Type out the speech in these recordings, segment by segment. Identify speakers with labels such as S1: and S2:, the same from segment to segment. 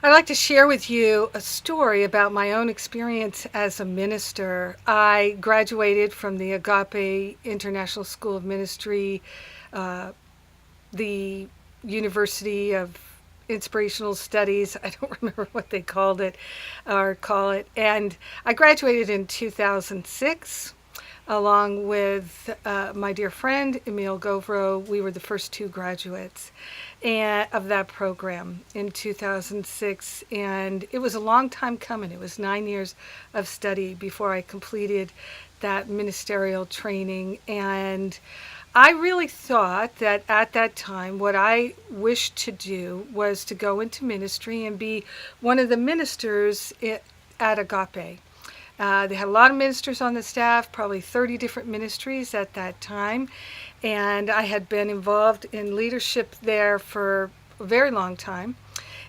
S1: I'd like to share with you a story about my own experience as a minister. I graduated from the Agape International School of Ministry, uh, the University of Inspirational Studies. I don't remember what they called it or call it. And I graduated in 2006 along with my dear friend Emil Govro. We were the first two graduates of that program in 2006, and it was a long time coming. It was 9 years of study before I completed that ministerial training, and I really thought that at that time what I wished to do was to go into ministry and be one of the ministers at Agape. They had a lot of ministers on the staff, probably 30 different ministries at that time. And I had been involved in leadership there for a very long time.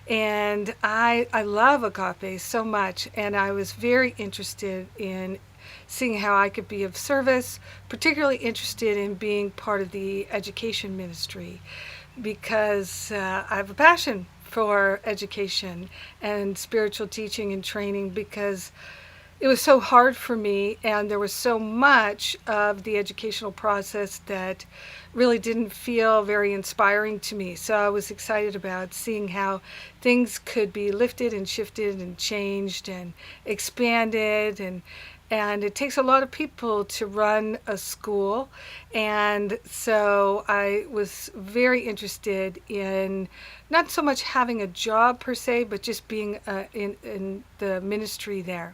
S1: And I love Agape so much. And I was very interested in seeing how I could be of service, particularly interested in being part of the education ministry because I have a passion for education and spiritual teaching and training because it was so hard for me, and there was so much of the educational process that really didn't feel very inspiring to me. So I was excited about seeing how things could be lifted and shifted and changed and expanded, and it takes a lot of people to run a school. And so I was very interested in not so much having a job per se, but just being in the ministry there.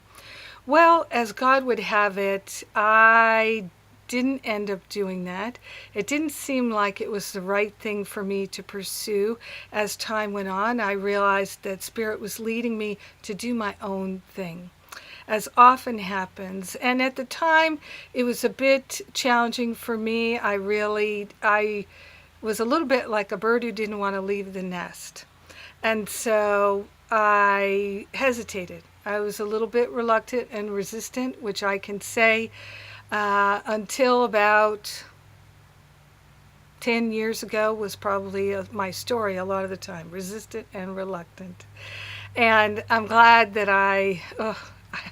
S1: Well, as God would have it, I didn't end up doing that. It didn't seem like it was the right thing for me to pursue. As time went on, I realized that Spirit was leading me to do my own thing, as often happens. And at the time, it was a bit challenging for me. I was a little bit like a bird who didn't want to leave the nest. And so I hesitated. I was a little bit reluctant and resistant, which I can say until about 10 years ago was probably my story a lot of the time, resistant and reluctant. And I'm glad that I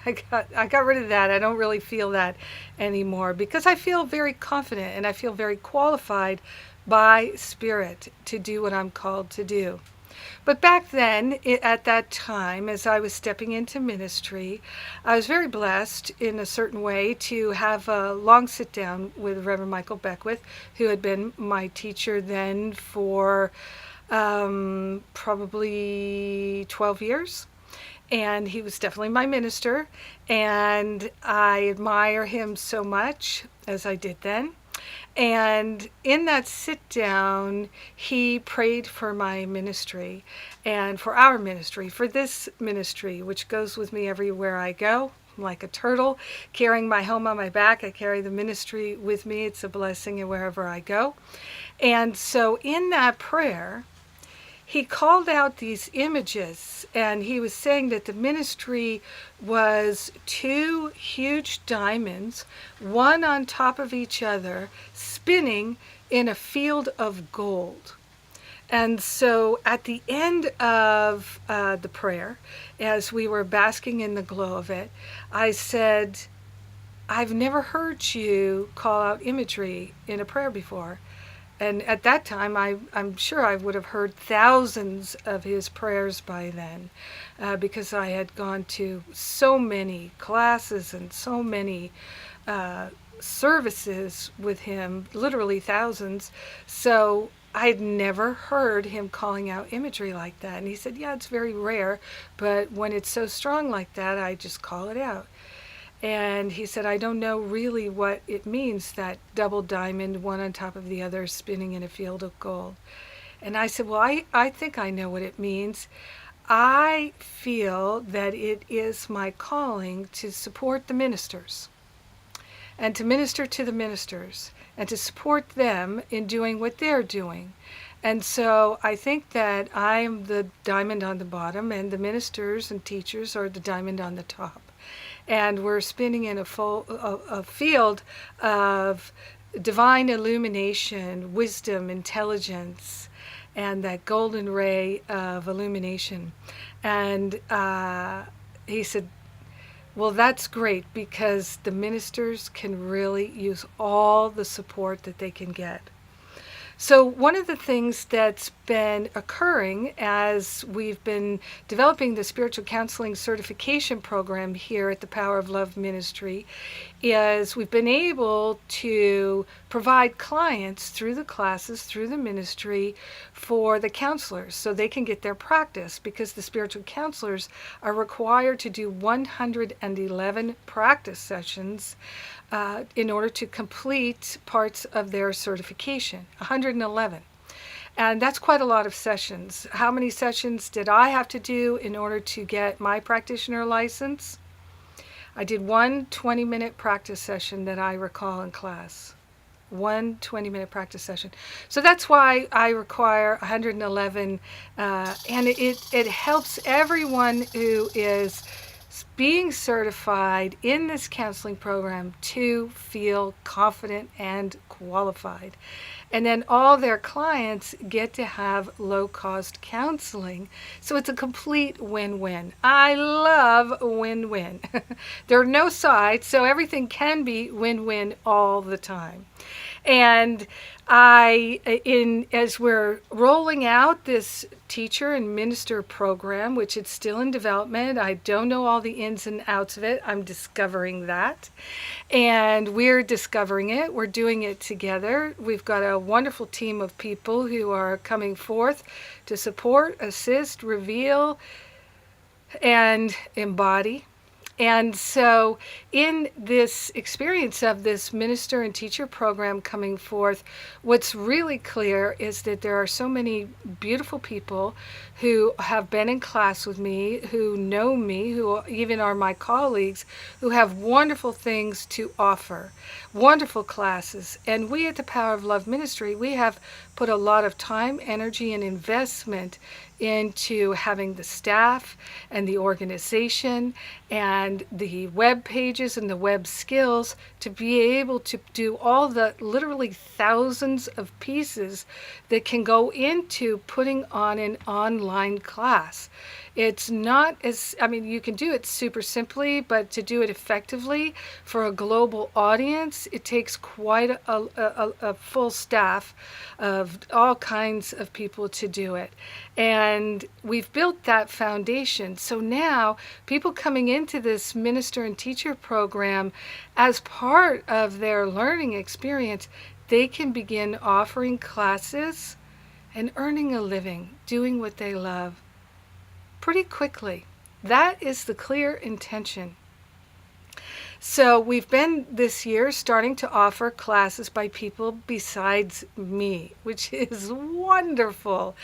S1: got rid of that. I don't really feel that anymore because I feel very confident and I feel very qualified by Spirit to do what I'm called to do. But back then, at that time, as I was stepping into ministry, I was very blessed in a certain way to have a long sit down with Reverend Michael Beckwith, who had been my teacher then for probably 12 years. And he was definitely my minister, and I admire him so much, as I did then. And in that sit down, he prayed for my ministry and for our ministry, for this ministry, which goes with me everywhere I go. I'm like a turtle carrying my home on my back. I carry the ministry with me. It's a blessing wherever I go. And so in that prayer, he called out these images, and he was saying that the ministry was two huge diamonds, one on top of each other, spinning in a field of gold. And so at the end of the prayer, as we were basking in the glow of it, I said, I've never heard you call out imagery in a prayer before. And at that time, I'm sure I would have heard thousands of his prayers by then because I had gone to so many classes and so many services with him, literally thousands. So I'd never heard him calling out imagery like that. And he said, yeah, it's very rare, but when it's so strong like that, I just call it out. And he said, I don't know really what it means, that double diamond, one on top of the other, spinning in a field of gold. And I said, well, I think I know what it means. I feel that it is my calling to support the ministers and to minister to the ministers and to support them in doing what they're doing. And so I think that I am the diamond on the bottom and the ministers and teachers are the diamond on the top. And we're spinning in a field of divine illumination, wisdom, intelligence, and that golden ray of illumination. And he said, well, that's great because the ministers can really use all the support that they can get. So, one of the things that's been occurring as we've been developing the spiritual counseling certification program here at the Power of Love Ministry is we've been able to provide clients through the classes, through the ministry, for the counselors so they can get their practice, because the spiritual counselors are required to do 111 practice sessions in order to complete parts of their certification. 111. And that's quite a lot of sessions. How many sessions did I have to do in order to get my practitioner license? I did one 20-minute practice session that I recall in class. One 20-minute practice session. So that's why I require 111, and it helps everyone who is being certified in this counseling program to feel confident and qualified. And then all their clients get to have low-cost counseling. So it's a complete win-win. I love win-win. There are no sides, so everything can be win-win all the time. And as we're rolling out this teacher and minister program, which it's still in development, I don't know all the ins and outs of it. I'm discovering that. And we're discovering it. We're doing it together. We've got a wonderful team of people who are coming forth to support, assist, reveal, and embody. And so in this experience of this minister and teacher program coming forth, what's really clear is that there are so many beautiful people who have been in class with me, who know me, who even are my colleagues, who have wonderful things to offer, wonderful classes. And we at the Power of Love Ministry, we have put a lot of time, energy, and investment into having the staff and the organization and the web pages and the web skills to be able to do all the literally thousands of pieces that can go into putting on an online class. It's not as, you can do it super simply, but to do it effectively for a global audience, it takes quite a full staff of all kinds of people to do it. And we've built that foundation. So now people coming into this minister and teacher program as part of their learning experience, they can begin offering classes and earning a living, doing what they love pretty quickly. That is the clear intention. So we've been this year starting to offer classes by people besides me, which is wonderful.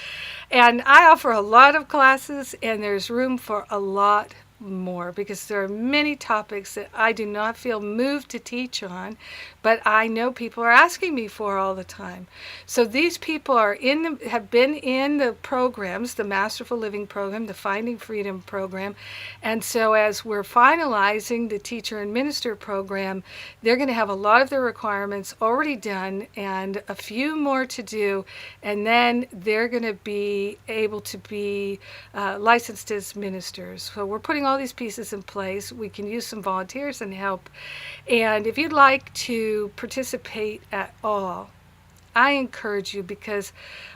S1: And I offer a lot of classes, and there's room for a lot more because there are many topics that I do not feel moved to teach on, but I know people are asking me for all the time. So these people have been in the programs, the Masterful Living program, the Finding Freedom program, and so as we're finalizing the teacher and minister program, they're going to have a lot of their requirements already done and a few more to do, and then they're going to be able to be licensed as ministers. So we're putting all these pieces in place. We can use some volunteers and help. And if you'd like to participate at all, I encourage you, because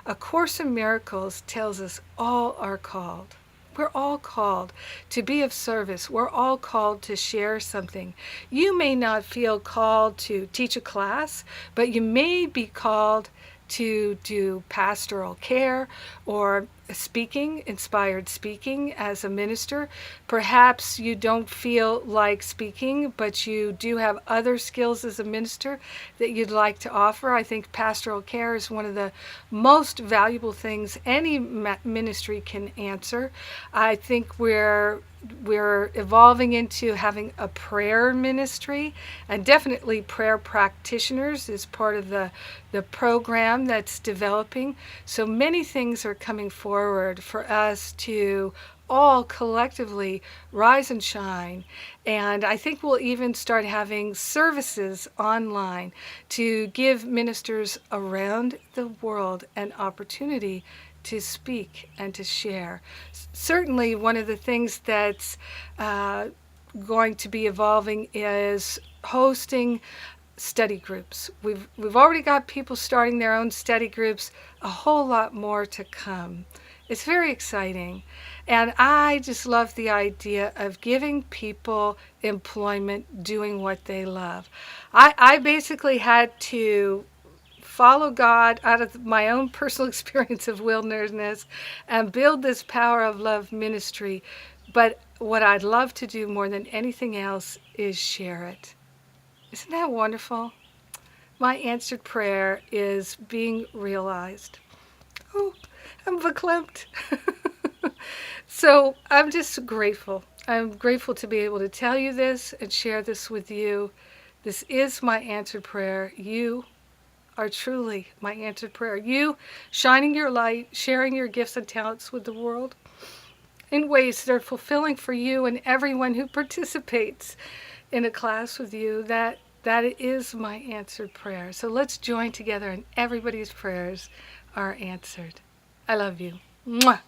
S1: A Course in Miracles tells us all are called. We're all called to be of service. We're all called to share something. You may not feel called to teach a class, but you may be called to do pastoral care or speaking, inspired speaking as a minister. Perhaps you don't feel like speaking, but you do have other skills as a minister that you'd like to offer. I think pastoral care is one of the most valuable things any ministry can answer. I think we're evolving into having a prayer ministry, and definitely prayer practitioners is part of the program that's developing. So many things are coming forth. forward for us to all collectively rise and shine. And I think we'll even start having services online to give ministers around the world an opportunity to speak and to share. Certainly, one of the things that's going to be evolving is hosting study groups. We've already got people starting their own study groups, a whole lot more to come. It's very exciting. And I just love the idea of giving people employment doing what they love. I basically had to follow God out of my own personal experience of wilderness and build this Power of Love ministry. But what I'd love to do more than anything else is share it. Isn't that wonderful? My answered prayer is being realized. Oh, I'm verklempt. So I'm just grateful. I'm grateful to be able to tell you this and share this with you. This is my answered prayer. You are truly my answered prayer. You shining your light, sharing your gifts and talents with the world in ways that are fulfilling for you and everyone who participates in a class with you. That is my answered prayer. So let's join together and everybody's prayers are answered. I love you. Mwah.